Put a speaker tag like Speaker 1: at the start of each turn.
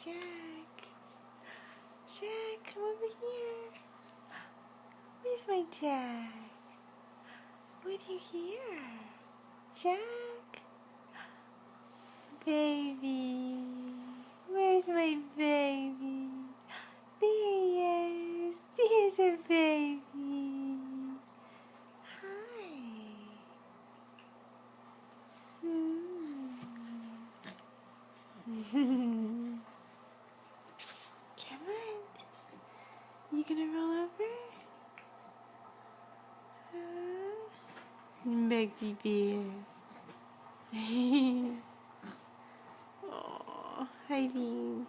Speaker 1: Jack. Jack, come over here. Where's my Jack? What do you hear? Jack? Baby. Where's my baby? There he is. There's our baby. Hi. Come on. You gonna roll over? Maxie Bear. Oh, hi, Bean.